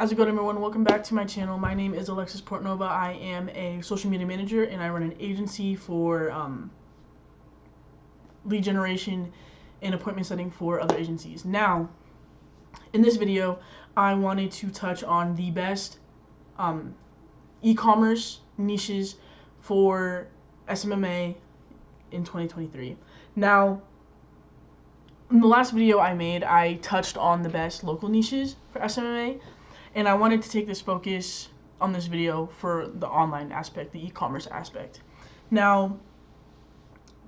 How's it going, everyone? Welcome back to my channel. My name is Alexis Portnova. I am a social media manager and I run an agency for lead generation and appointment setting for other agencies. Now, in this video, I wanted to touch on the best e-commerce niches for SMMA in 2023. Now, in the last video I made, I touched on the best local niches for SMMA, and I wanted to take this focus on this video for the online aspect, the e-commerce aspect. Now,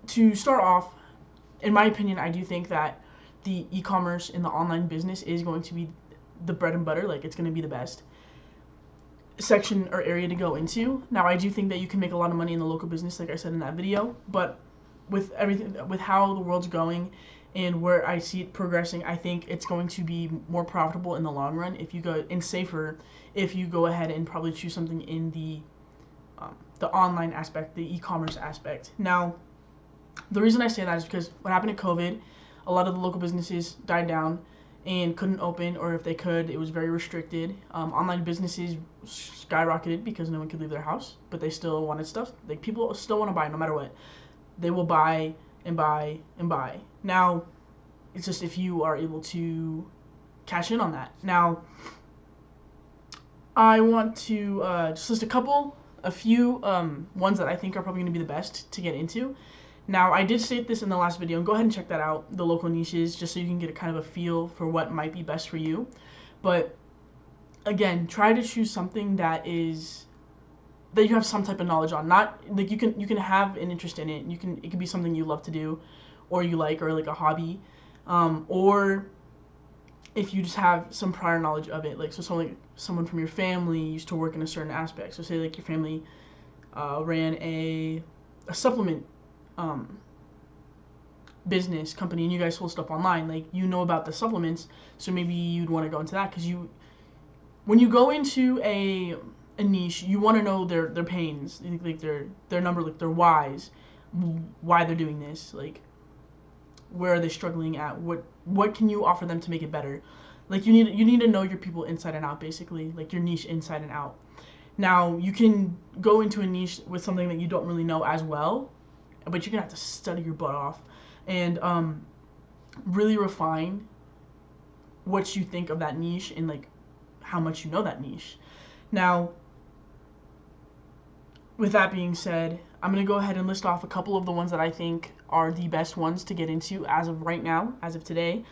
to start off, in my opinion, I do think that the e-commerce in the online business is going to be the bread and butter, like it's going to be the best section or area to go into. Now, I do think that you can make a lot of money in the local business, like I said in that video, but with everything, with how the world's going and where I see it progressing, I think it's going to be more profitable in the long run if you go, and safer if you go ahead and probably choose something in the online aspect, the e-commerce aspect. Now, the reason I say that is because what happened to COVID, a lot of the local businesses died down and couldn't open, or if they could, it was very restricted. Online businesses skyrocketed because no one could leave their house, but they still wanted stuff. Like, people still want to buy no matter what. They will buy and buy and buy. Now, it's just if you are able to cash in on that. Now, I want to just list a few ones that I think are probably going to be the best to get into. Now, I did state this in the last video, and go ahead and check that out, the local niches, just so you can get a kind of a feel for what might be best for you. But again, try to choose something that you have some type of knowledge on. Not like you can have an interest in it. It can be something you love to do, or you like, or like a hobby, or if you just have some prior knowledge of it. Like, so someone from your family used to work in a certain aspect. So say like your family ran a supplement business company, and you guys sold stuff online. Like, you know about the supplements, so maybe you'd want to go into that, because when you go into a niche, you want to know their pains, like their number, like their whys, why they're doing this, like where are they struggling at, what can you offer them to make it better. Like, you need to know your people inside and out, basically, like your niche inside and out. Now, you can go into a niche with something that you don't really know as well, but you're gonna have to study your butt off and really refine what you think of that niche and like how much you know that niche. Now, with that being said, I'm going to go ahead and list off a couple of the ones that I think are the best ones to get into as of right now, as of today.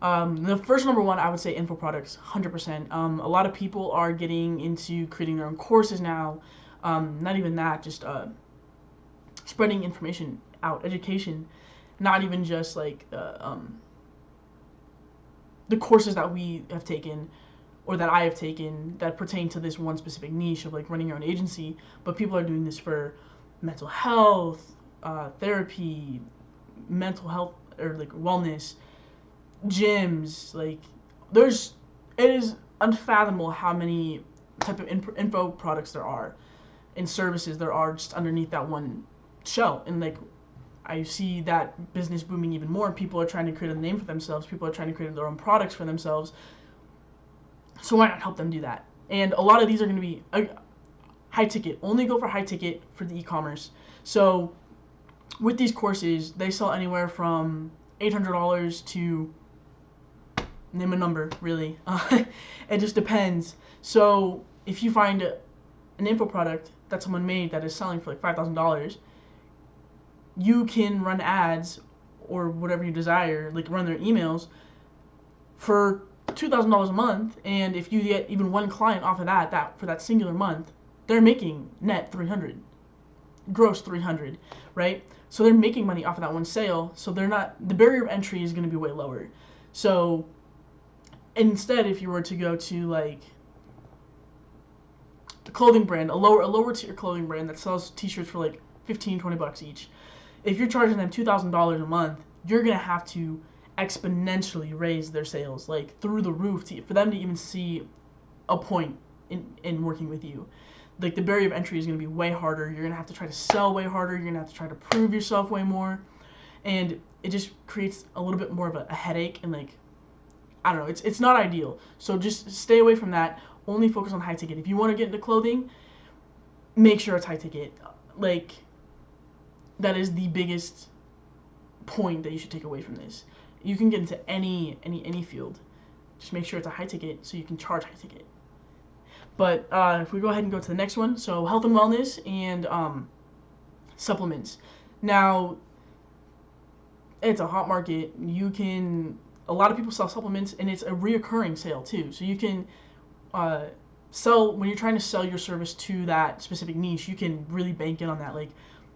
The first number one, I would say info products, 100%. A lot of people are getting into creating their own courses now. Not even that, just spreading information out, education, not even just like the courses that we have taken or that I have taken that pertain to this one specific niche of like running your own agency, but people are doing this for mental health, therapy, mental health, or like wellness, gyms. Like, it is unfathomable how many type of info products there are and services there are just underneath that one shell. And like, I see that business booming even more. People are trying to create a name for themselves. People are trying to create their own products for themselves. So why not help them do that? And a lot of these are going to be high ticket. Only go for high ticket for the e-commerce. So with these courses, they sell anywhere from $800 to, name a number, really. It just depends. So if you find an info product that someone made that is selling for like $5,000, you can run ads or whatever you desire, like run their emails for $2,000 a month, and if you get even one client off of that for that singular month, they're making net 300, gross 300, right? So they're making money off of that one sale. So the barrier of entry is going to be way lower. So instead, if you were to go to like a clothing brand, a lower tier clothing brand that sells t-shirts for like $15-20 each, if you're charging them $2,000 a month, you're going to have to exponentially raise their sales, like through the roof, for them to even see a point in working with you. Like, the barrier of entry is going to be way harder. You're going to have to try to sell way harder. You're going to have to try to prove yourself way more. And it just creates a little bit more of a headache, and like, I don't know, it's not ideal. So just stay away from that. only focus on high ticket. If you want to get into clothing, make sure it's high ticket. Like, that is the biggest point that you should take away from this. You can get into any field. Just make sure it's a high ticket so you can charge high ticket. But if we go ahead and go to the next one, so health and wellness and supplements. Now, it's a hot market. A lot of people sell supplements, and it's a reoccurring sale too. So you can when you're trying to sell your service to that specific niche, you can really bank in on that, like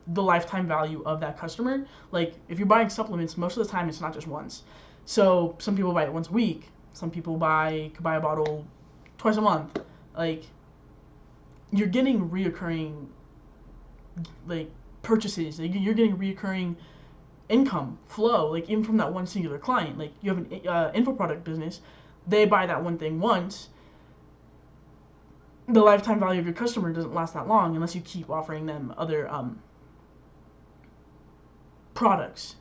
the lifetime value of that customer. Like, if you're buying supplements, most of the time it's not just once. So some people buy it once a week. Some people could buy a bottle twice a month. Like, you're getting reoccurring, like, purchases. Like, you're getting reoccurring income flow, like, even from that one singular client. Like, you have an info product business, they buy that one thing once. The lifetime value of your customer doesn't last that long unless you keep offering them other products.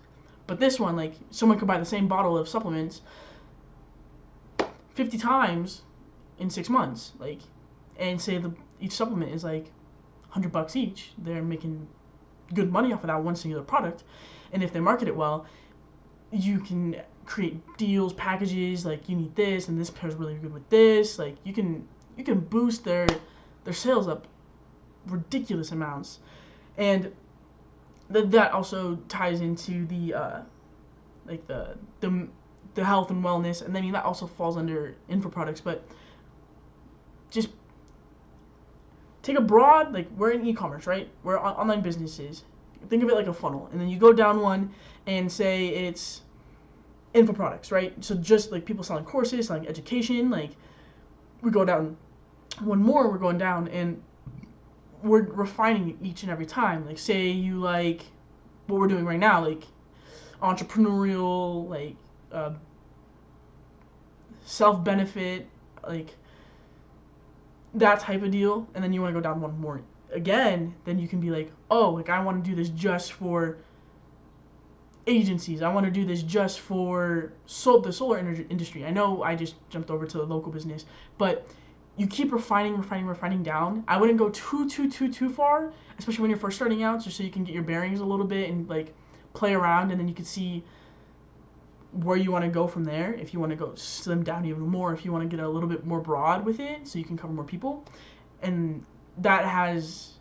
But this one, like, someone could buy the same bottle of supplements 50 times in 6 months, like, and say each supplement is like $100 each. They're making good money off of that one singular product. And if they market it well, you can create deals, packages, like, you need this and this pairs really good with this. Like, you can boost their sales up ridiculous amounts. And that also ties into the health and wellness, and I mean that also falls under info products. But just take a broad, like, we're in e-commerce, right? We're online businesses. Think of it like a funnel, and then you go down one and say it's info products, right? So just like people selling courses, selling education, like, we go down one more, we're going down, and we're refining it each and every time. Like, say you like what we're doing right now, like entrepreneurial, like self-benefit, like that type of deal, and then you want to go down one more again, then you can be like, oh, like, I want to do this just for agencies. I want to do this just for the solar energy industry. I know I just jumped over to the local business, but you keep refining down. I wouldn't go too far, especially when you're first starting out, just so you can get your bearings a little bit and, like, play around, and then you can see where you want to go from there. If you want to go slim down even more, if you want to get a little bit more broad with it so you can cover more people. And that has,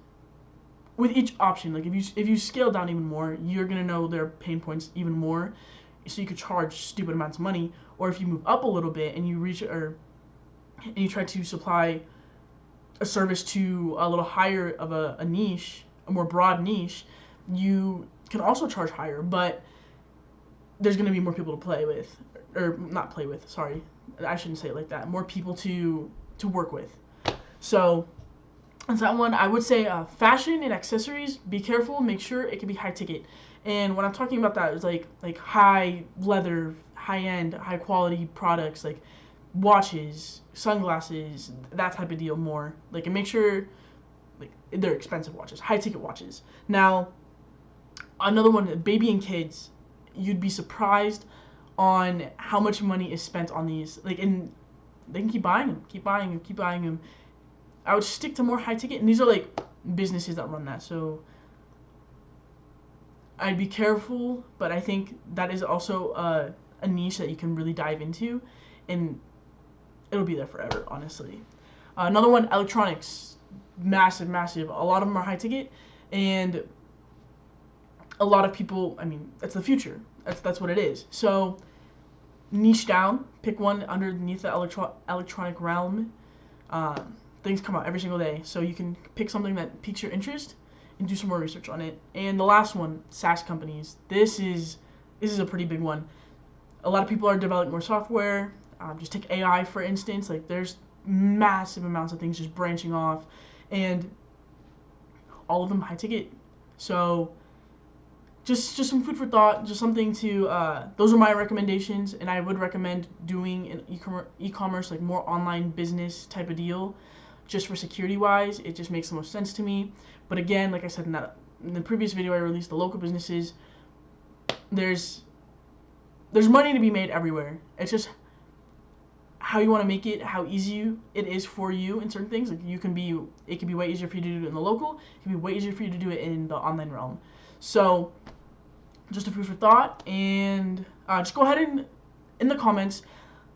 with each option, like, if you scale down even more, you're going to know their pain points even more, so you could charge stupid amounts of money. Or if you move up a little bit and you try to supply a service to a little higher of a niche, a more broad niche, you can also charge higher, but there's going to be more people to play with, or not play with, sorry, I shouldn't say it like that, more people to work with. So that's that one. I would say fashion and accessories, be careful, make sure it can be high ticket. And when I'm talking about that, it's like high leather, high end, high quality products, like watches, sunglasses, that type of deal more. Like, and make sure, like, they're expensive watches, high ticket watches. Now, another one, baby and kids, you'd be surprised on how much money is spent on these. Like, and they can keep buying them. I would stick to more high ticket, and these are like businesses that run that. So I'd be careful, but I think that is also a niche that you can really dive into, and it'll be there forever, honestly. Another one, electronics, massive. A lot of them are high ticket, and a lot of people, I mean, that's the future. That's what it is. So niche down, pick one underneath the electronic realm. Things come out every single day, so you can pick something that piques your interest and do some more research on it. And the last one, SaaS companies. This is a pretty big one. A lot of people are developing more software. Just take AI, for instance. Like, there's massive amounts of things just branching off, and all of them high ticket. So just some food for thought, just something to, those are my recommendations, and I would recommend doing an e-commerce, like more online business type of deal, just for security wise. It just makes the most sense to me. But again, like I said in the previous video I released, the local businesses, there's money to be made everywhere. It's just how you want to make it, how easy it is for you in certain things. Like it can be way easier for you to do it in the local. It can be way easier for you to do it in the online realm. So just a food for thought, and just go ahead and in the comments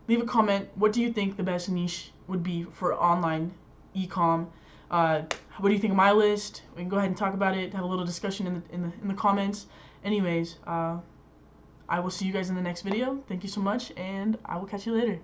leave a comment. What do you think the best niche would be for online ecom? What do you think of my list? We can go ahead and talk about it, have a little discussion in the comments. Anyways, I will see you guys in the next video. Thank you so much, and I will catch you later.